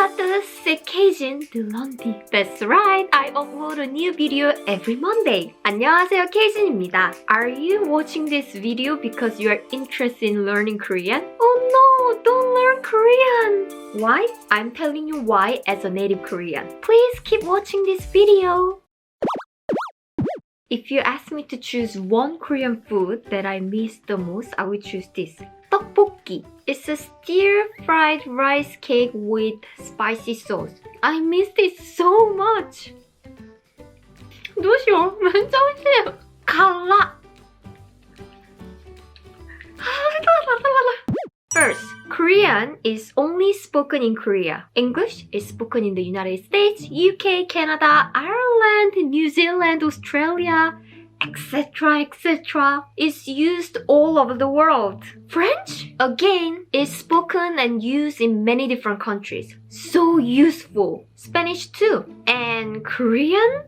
à tous, c'est Cajun du lundi. That's right, I upload a new video every Monday. 안녕하세요, Cajun입니다. Are you watching this video because you are interested in learning Korean? Oh no, don't learn Korean! Why? I'm telling you why as a native Korean. Please keep watching this video. If you ask me to choose one Korean food that I miss the most, I will choose this. 떡볶이. It's a stir-fried rice cake with spicy sauce. I miss it so much. どうしよう。めっちゃ美味しい。辛っ。First, Korean is only spoken in Korea. English is spoken in the United States, UK, Canada, Ireland, New Zealand, Australia, etc., etc. is used all over the world. French, again, is spoken and used in many different countries. So useful. Spanish too. And Korean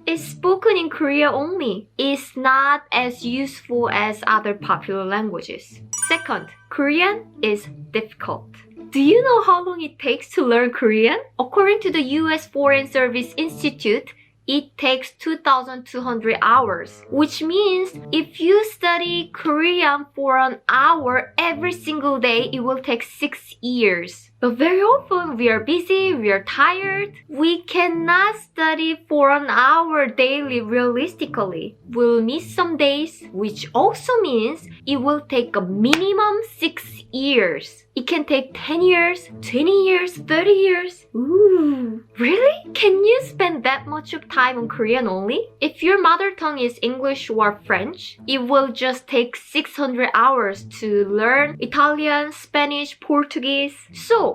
is spoken in Korea only. It's not as useful as other popular languages. Second, Korean is difficult. Do you know how long it takes to learn Korean? According to the US Foreign Service Institute, it takes 2,200 hours, which means if you study Korean for an hour every single day, it will take 6 years. But very often we are busy, we are tired. We cannot study for an hour daily realistically. We'll miss some days, which also means it will take a minimum 6 years. It can take 10 years, 20 years, 30 years. Ooh, really? Can you spend that much of time on Korean only? If your mother tongue is English or French, it will just take 600 hours to learn Italian, Spanish, Portuguese. So,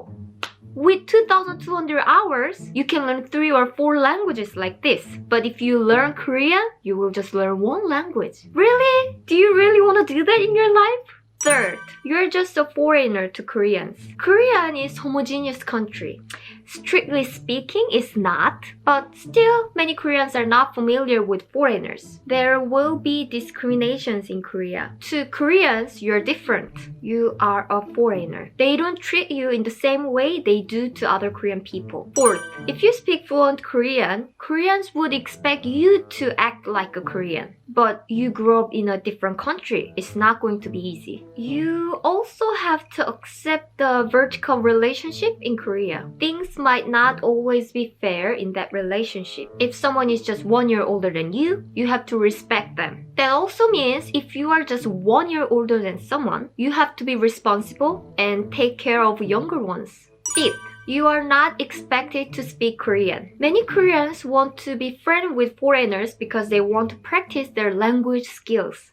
with 2,200 hours, you can learn 3 or 4 languages like this. But if you learn Korean, you will just learn 1 language. Really? Do you really want to do that in your life? Third, you're just a foreigner to Koreans. Korean is a homogeneous country. Strictly speaking, it's not, but still, many Koreans are not familiar with foreigners. There will be discriminations in Korea. To Koreans, you're different. You are a foreigner. They don't treat you in the same way they do to other Korean people. Fourth, if you speak fluent Korean, Koreans would expect you to act like a Korean. But you grew up in a different country. It's not going to be easy. You also have to accept the vertical relationship in Korea. Things might not always be fair in that relationship. If someone is just 1 year older than you, you have to respect them. That also means if you are just 1 year older than someone, you have to be responsible and take care of younger ones. Fifth, you are not expected to speak Korean. Many Koreans want to be friends with foreigners because they want to practice their language skills.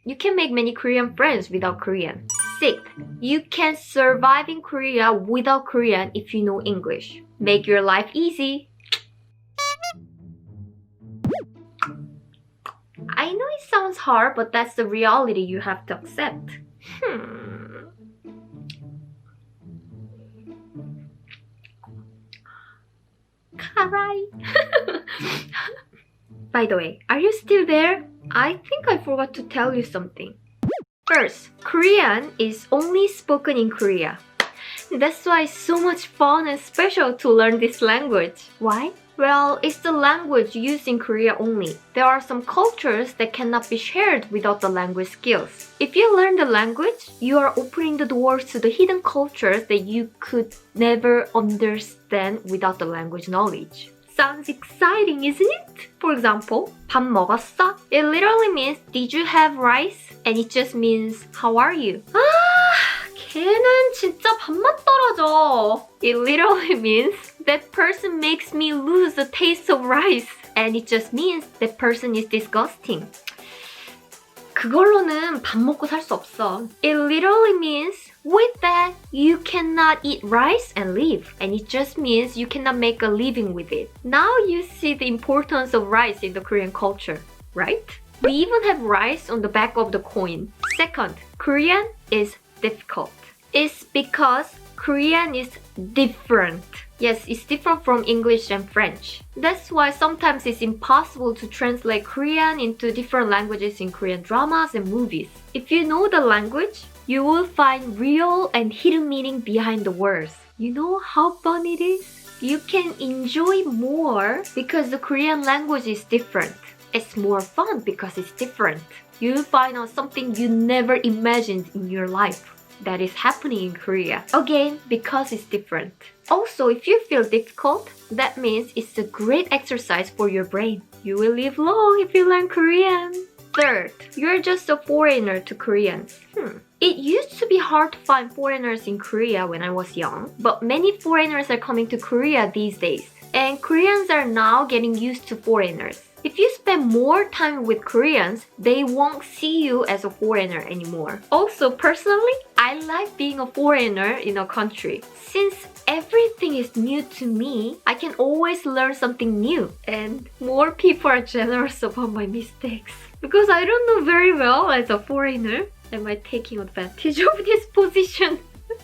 You can make many Korean friends without Korean. Sixth, you can survive in Korea without Korean if you know English. Make your life easy. I know it sounds hard, but that's the reality you have to accept. Karai. By the way, are you still there? I think I forgot to tell you something. First, Korean is only spoken in Korea. That's why it's so much fun and special to learn this language. Why? Well, it's the language used in Korea only. There are some cultures that cannot be shared without the language skills. If you learn the language, you are opening the doors to the hidden cultures that you could never understand without the language knowledge. Sounds exciting, isn't it? For example, 밥 먹었어? It literally means, did you have rice? And it just means, how are you? 걔는 진짜 밥맛 떨어져. It literally means, that person makes me lose the taste of rice. And it just means, that person is disgusting. 그걸로는 밥 먹고 살 수 없어. It literally means, with that, you cannot eat rice and live. And it just means you cannot make a living with it. Now you see the importance of rice in the Korean culture, right? We even have rice on the back of the coin. Second, Korean is difficult. It's because Korean is different. Yes, it's different from English and French. That's why sometimes it's impossible to translate Korean into different languages in Korean dramas and movies. If you know the language, You will find real and hidden meaning behind the words. You know how fun it is? You can enjoy more because the Korean language is different. It's more fun because it's different. You'll find out something you never imagined in your life that is happening in Korea. Again, because it's different. Also, if you feel difficult, that means it's a great exercise for your brain. You will live long if you learn Korean. Third, you're just a foreigner to Koreans. It used to be hard to find foreigners in Korea when I was young, but many foreigners are coming to Korea these days. And Koreans are now getting used to foreigners. If you spend more time with Koreans, they won't see you as a foreigner anymore. Also, personally, I like being a foreigner in a country. Since everything is new to me, I can always learn something new. And more people are generous about my mistakes. Because I don't know very well as a foreigner. Am I taking advantage of this position?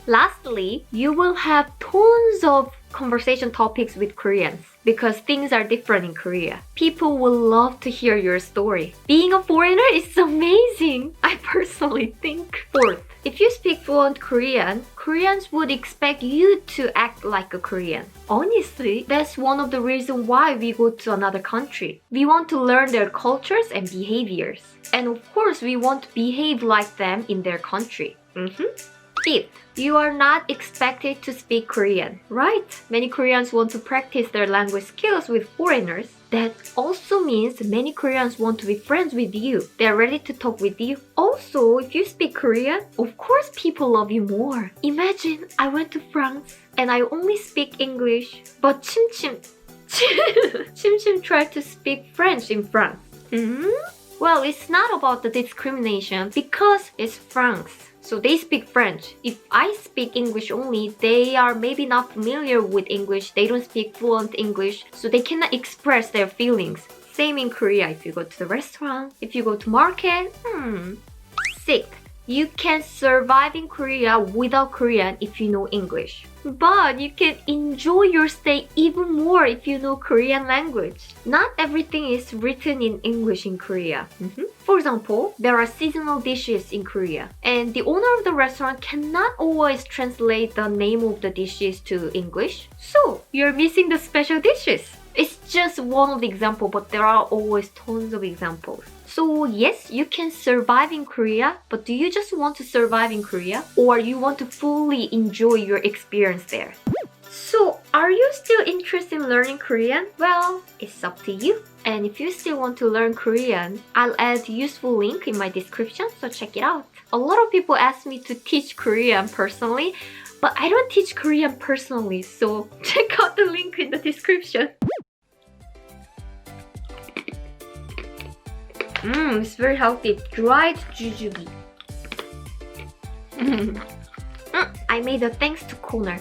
Lastly, you will have tons of conversation topics with Koreans because things are different in Korea. People will love to hear your story. Being a foreigner is amazing, I personally think. Fourth, if you speak fluent Korean, Koreans would expect you to act like a Korean. Honestly, that's one of the reasons why we go to another country. We want to learn their cultures and behaviors. And of course, we want to behave like them in their country. Fifth, you are not expected to speak Korean, right? Many Koreans want to practice their language skills with foreigners. That also means many Koreans want to be friends with you. They're ready to talk with you. Also, if you speak Korean, of course people love you more. Imagine I went to France and I only speak English, but Chim tried to speak French in France. Well, it's not about the discrimination because it's France. So they speak French. If I speak English only, they are maybe not familiar with English. They don't speak fluent English, so they cannot express their feelings. Same in Korea. If you go to the restaurant, if you go to market. Sixth, you can survive in Korea without Korean if you know English. But you can enjoy your stay even more if you know Korean language. Not everything is written in English in Korea. For example, there are seasonal dishes in Korea, and the owner of the restaurant cannot always translate the name of the dishes to English. So, you're missing the special dishes. It's just one of the examples, but there are always tons of examples. So yes, you can survive in Korea, but do you just want to survive in Korea? Or you want to fully enjoy your experience there? So, are you still interested in learning Korean? Well, it's up to you. And if you still want to learn Korean, I'll add useful link in my description, so check it out. A lot of people ask me to teach Korean personally, but I don't teach Korean personally, so check out the link in the description. It's very healthy. Dried jujube. I made a thanks to Connor.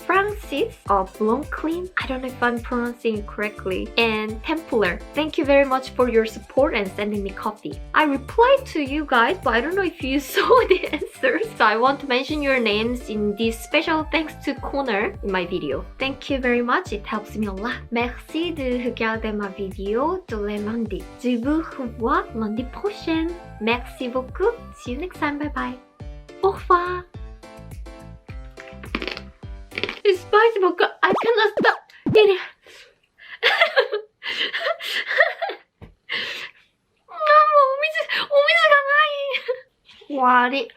Francis Blanclean, I don't know if I'm pronouncing it correctly, and Templar. Thank you very much for your support and sending me coffee. I replied to you guys, but I don't know if you saw the answers. So I want to mention your names in this special thanks to Connor in my video. Thank you very much, it helps me a lot. Merci de regarder ma vidéo tous les lundis. Je vous revois lundi prochain. Merci beaucoup. See you next time. Bye bye. Au revoir. It's spicy, but I cannot stop eating. 오미지 강아이. 와리.